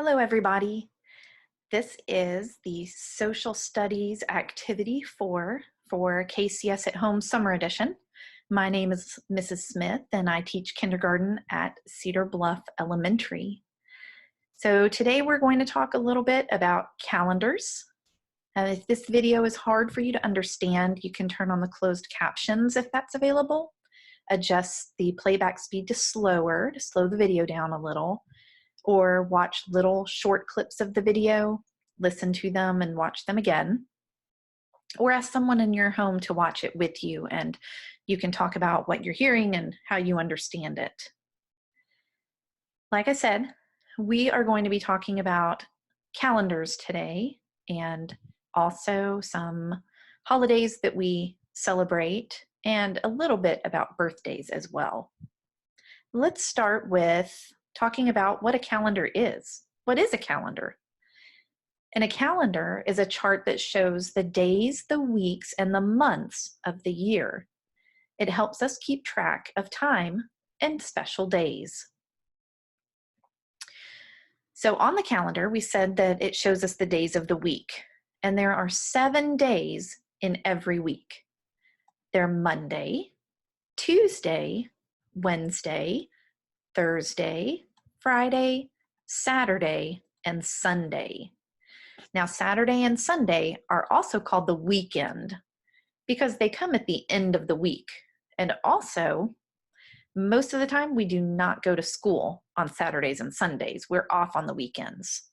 Hello, everybody. This is the Social Studies Activity 4 for KCS at Home Summer Edition. My name is Mrs. Smith, and I teach kindergarten at Cedar Bluff Elementary. So today we're going to talk a little bit about calendars. If this video is hard for you to understand, you can turn on the closed captions if that's available. Adjust the playback speed to slower to slow the video down a little, or watch little short clips of the video, listen to them and watch them again, or ask someone in your home to watch it with you, and you can talk about what you're hearing and how you understand it. Like I said, we are going to be talking about calendars today and also some holidays that we celebrate and a little bit about birthdays as well. Let's start with talking about what a calendar is. What is a calendar? And a calendar is a chart that shows the days, the weeks, and the months of the year. It helps us keep track of time and special days. So on the calendar, we said that it shows us the days of the week, and there are 7 days in every week. They're Monday, Tuesday, Wednesday, Thursday, Friday, Saturday, and Sunday. Now, Saturday and Sunday are also called the weekend because they come at the end of the week. And also, most of the time, we do not go to school on Saturdays and Sundays. We're off on the weekends.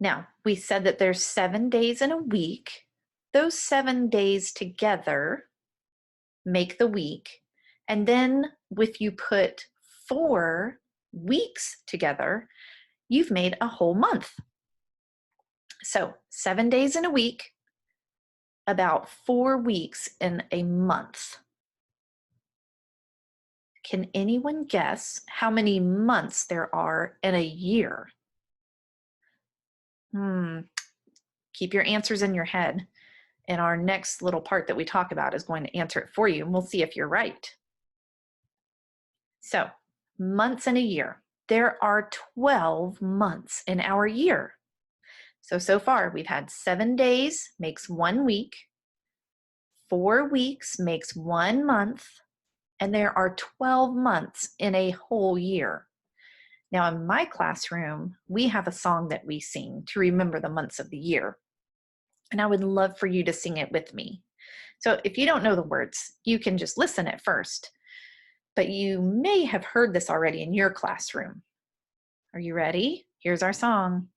Now, we said that there's 7 days in a week. Those 7 days together make the week. And then if you put 4 weeks together, you've made a whole month. So 7 days in a week, about 4 weeks in a month. Can anyone guess how many months there are in a year? Keep your answers in your head. And our next little part that we talk about is going to answer it for you, and we'll see if you're right. So, months in a year. There are 12 months in our year. So far we've had 7 days makes 1 week, 4 weeks makes 1 month, and there are 12 months in a whole year. Now in my classroom, we have a song that we sing to remember the months of the year. And I would love for you to sing it with me. So if you don't know the words, you can just listen at first. But you may have heard this already in your classroom. Are you ready? Here's our song.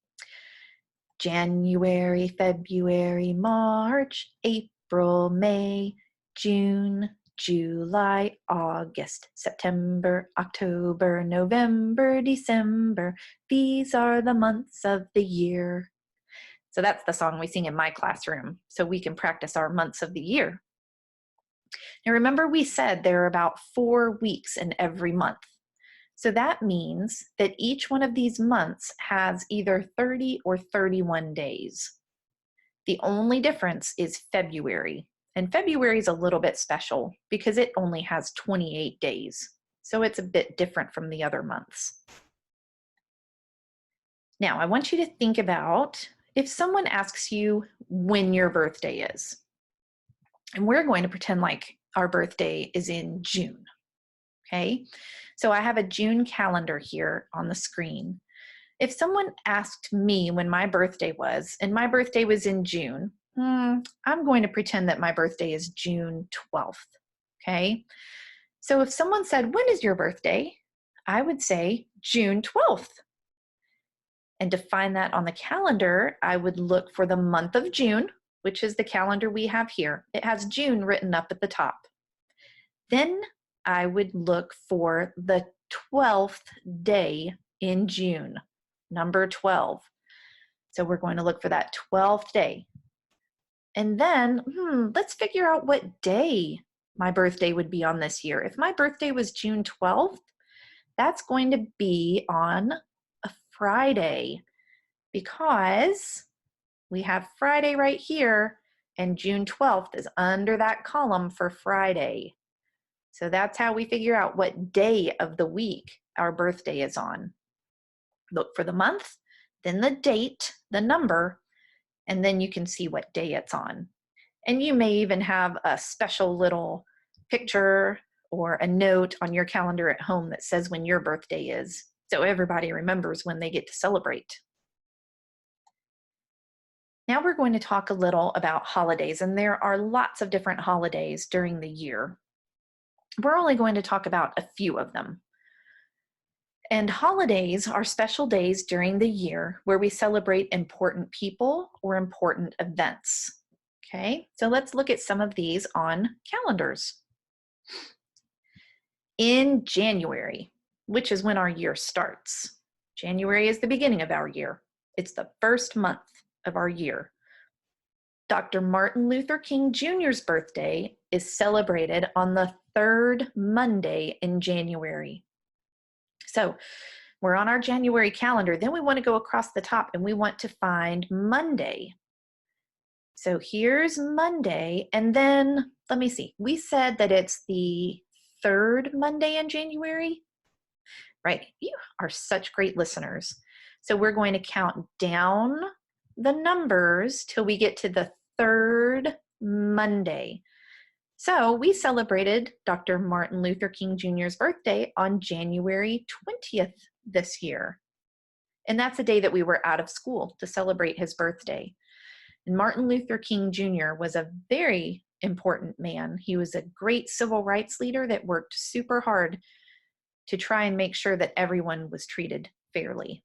January, February, March, April, May, June, July, August, September, October, November, December. These are the months of the year. So that's the song we sing in my classroom, so we can practice our months of the year. Now remember, we said there are about 4 weeks in every month. So that means that each one of these months has either 30 or 31 days. The only difference is February. And February is a little bit special because it only has 28 days. So it's a bit different from the other months. Now, I want you to think about if someone asks you when your birthday is. And we're going to pretend like our birthday is in June, okay? So I have a June calendar here on the screen. If someone asked me when my birthday was, and my birthday was in June, I'm going to pretend that my birthday is June 12th, okay? So if someone said, when is your birthday? I would say June 12th. And to find that on the calendar, I would look for the month of June, which is the calendar we have here. It has June written up at the top. Then I would look for the 12th day in June, number 12. So we're going to look for that 12th day. And then, let's figure out what day my birthday would be on this year. If my birthday was June 12th, that's going to be on a Friday, because we have Friday right here, and June 12th is under that column for Friday. So that's how we figure out what day of the week our birthday is on. Look for the month, then the date, the number, and then you can see what day it's on. And you may even have a special little picture or a note on your calendar at home that says when your birthday is, so everybody remembers when they get to celebrate. Now we're going to talk a little about holidays, and there are lots of different holidays during the year. We're only going to talk about a few of them. And holidays are special days during the year where we celebrate important people or important events. Okay, so let's look at some of these on calendars. In January, which is when our year starts. January is the beginning of our year. It's the first month of our year. Dr. Martin Luther King Jr.'s birthday is celebrated on the third Monday in January. So we're on our January calendar. Then we want to go across the top and we want to find Monday. So here's Monday. And then let me see. We said that it's the third Monday in January, right? You are such great listeners. So we're going to count down the numbers till we get to the third Monday. So we celebrated Dr. Martin Luther King Jr.'s birthday on January 20th this year. And that's a day that we were out of school to celebrate his birthday. And Martin Luther King Jr. was a very important man. He was a great civil rights leader that worked super hard to try and make sure that everyone was treated fairly.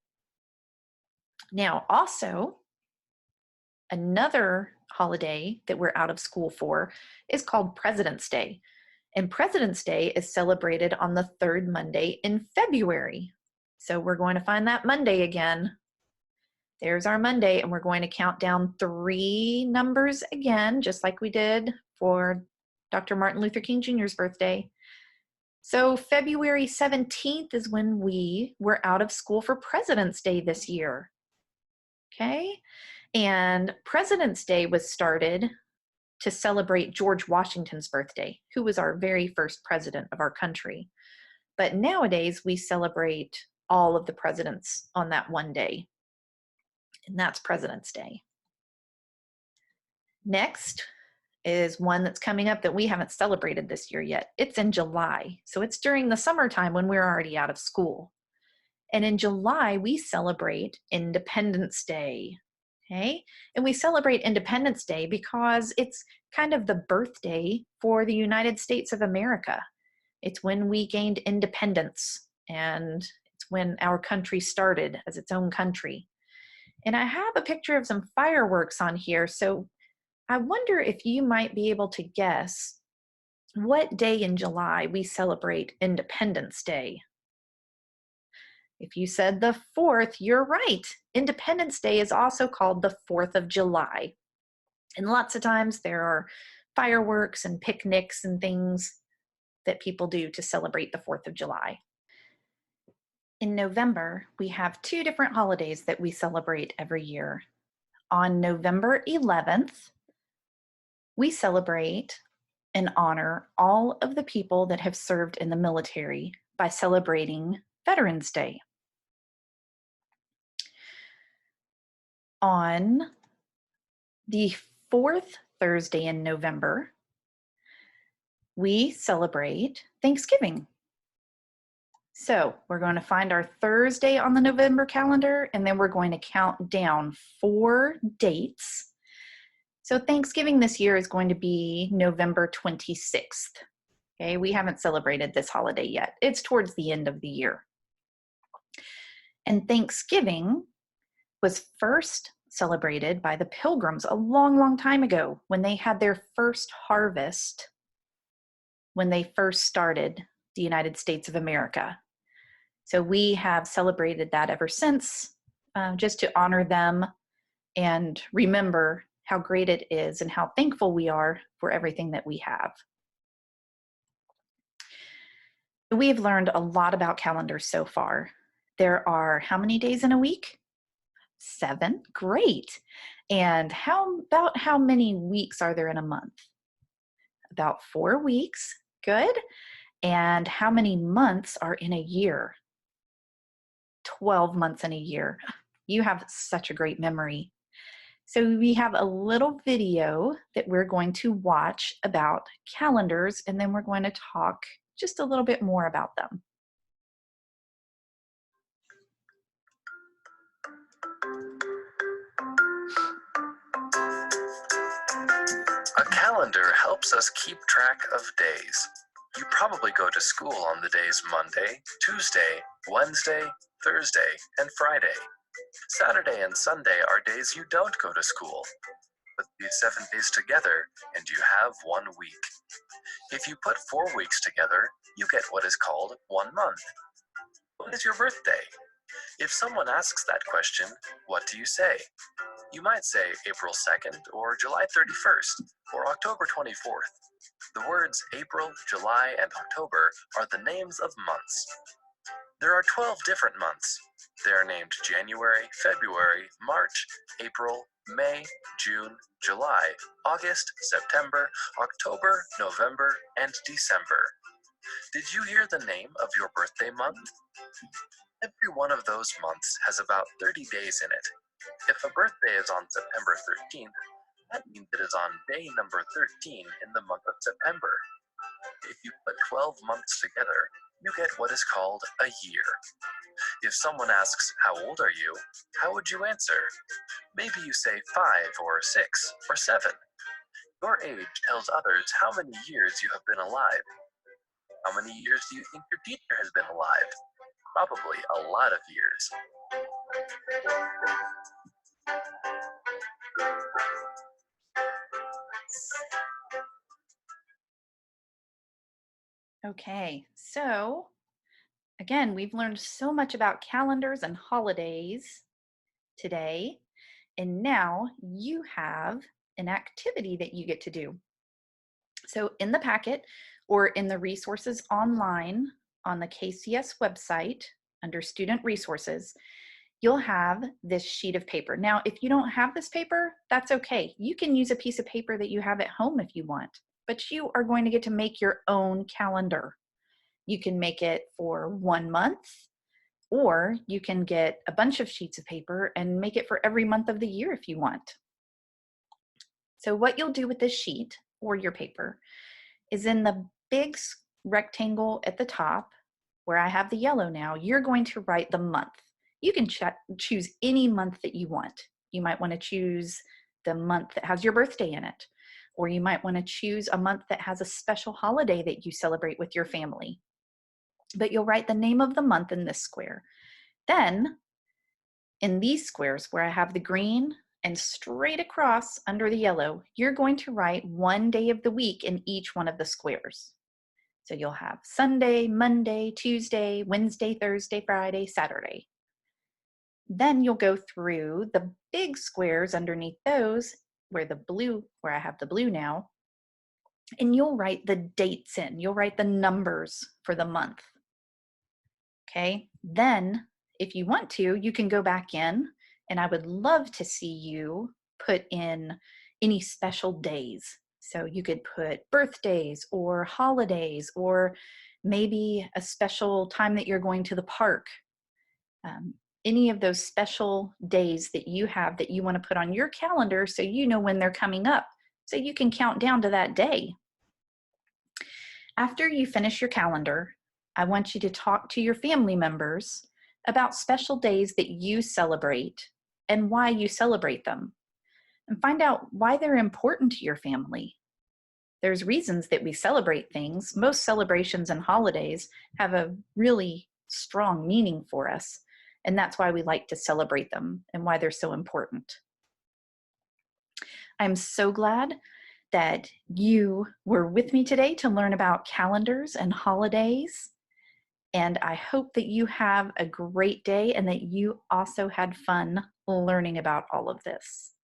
Now, also, another holiday that we're out of school for is called President's Day. And President's Day is celebrated on the third Monday in February. So we're going to find that Monday again. There's our Monday, and we're going to count down 3 numbers again, just like we did for Dr. Martin Luther King Jr.'s birthday. So February 17th is when we were out of school for President's Day this year. Okay? And President's Day was started to celebrate George Washington's birthday, who was our very first president of our country. But nowadays, we celebrate all of the presidents on that one day. And that's President's Day. Next is one that's coming up that we haven't celebrated this year yet. It's in July. So it's during the summertime when we're already out of school. And in July, we celebrate Independence Day. Okay? And we celebrate Independence Day because it's kind of the birthday for the United States of America. It's when we gained independence, and it's when our country started as its own country. And I have a picture of some fireworks on here, so I wonder if you might be able to guess what day in July we celebrate Independence Day. If you said the 4th, you're right. Independence Day is also called the 4th of July. And lots of times there are fireworks and picnics and things that people do to celebrate the 4th of July. In November, we have 2 different holidays that we celebrate every year. On November 11th, we celebrate and honor all of the people that have served in the military by celebrating Veterans Day. On the 4th Thursday in November, we celebrate Thanksgiving. So we're going to find our Thursday on the November calendar, and then we're going to count down 4 dates. So Thanksgiving this year is going to be November 26th. Okay, we haven't celebrated this holiday yet. It's towards the end of the year. And Thanksgiving was first celebrated by the Pilgrims a long, long time ago when they had their first harvest, when they first started the United States of America. So we have celebrated that ever since, just to honor them and remember how great it is and how thankful we are for everything that we have. We have learned a lot about calendars so far. There are how many days in a week? 7. Great. And about how many weeks are there in a month? About 4 weeks. Good. And how many months are in a year? 12 months in a year. You have such a great memory. So we have a little video that we're going to watch about calendars, and then we're going to talk just a little bit more about them. A calendar helps us keep track of days. You probably go to school on the days Monday, Tuesday, Wednesday, Thursday, and Friday. Saturday and Sunday are days you don't go to school. Put these 7 days together and you have 1 week. If you put 4 weeks together, you get what is called 1 month. When is your birthday? If someone asks that question, what do you say? You might say April 2nd or July 31st or October 24th. The words April, July, and October are the names of months. There are 12 different months. They are named January, February, March, April, May, June, July, August, September, October, November, and December. Did you hear the name of your birthday month? Every one of those months has about 30 days in it. If a birthday is on September 13th, that means it is on day number 13 in the month of September. If you put 12 months together, you get what is called a year. If someone asks, "How old are you?" how would you answer? Maybe you say 5 or 6 or 7. Your age tells others how many years you have been alive. How many years do you think your teacher has been alive? Probably a lot of years. Okay, so again, we've learned so much about calendars and holidays today, and now you have an activity that you get to do. So in the packet or in the resources online on the KCS website under student resources, you'll have this sheet of paper. Now, if you don't have this paper, that's okay. You can use a piece of paper that you have at home if you want, but you are going to get to make your own calendar. You can make it for 1 month, or you can get a bunch of sheets of paper and make it for every month of the year if you want. So what you'll do with this sheet or your paper is in the big rectangle at the top where I have the yellow now, you're going to write the month. You can choose any month that you want. You might want to choose the month that has your birthday in it, or you might want to choose a month that has a special holiday that you celebrate with your family. But you'll write the name of the month in this square. Then in these squares where I have the green and straight across under the yellow, you're going to write 1 day of the week in each one of the squares. So you'll have Sunday, Monday, Tuesday, Wednesday, Thursday, Friday, Saturday. Then you'll go through the big squares underneath those where I have the blue now, and you'll write the dates in. You'll write the numbers for the month. Okay, then if you want to, you can go back in, and I would love to see you put in any special days. So you could put birthdays or holidays, or maybe a special time that you're going to the park. Any of those special days that you have that you want to put on your calendar so you know when they're coming up, so you can count down to that day. After you finish your calendar, I want you to talk to your family members about special days that you celebrate and why you celebrate them, and find out why they're important to your family. There's reasons that we celebrate things. Most celebrations and holidays have a really strong meaning for us, and that's why we like to celebrate them and why they're so important. I'm so glad that you were with me today to learn about calendars and holidays. And I hope that you have a great day and that you also had fun learning about all of this.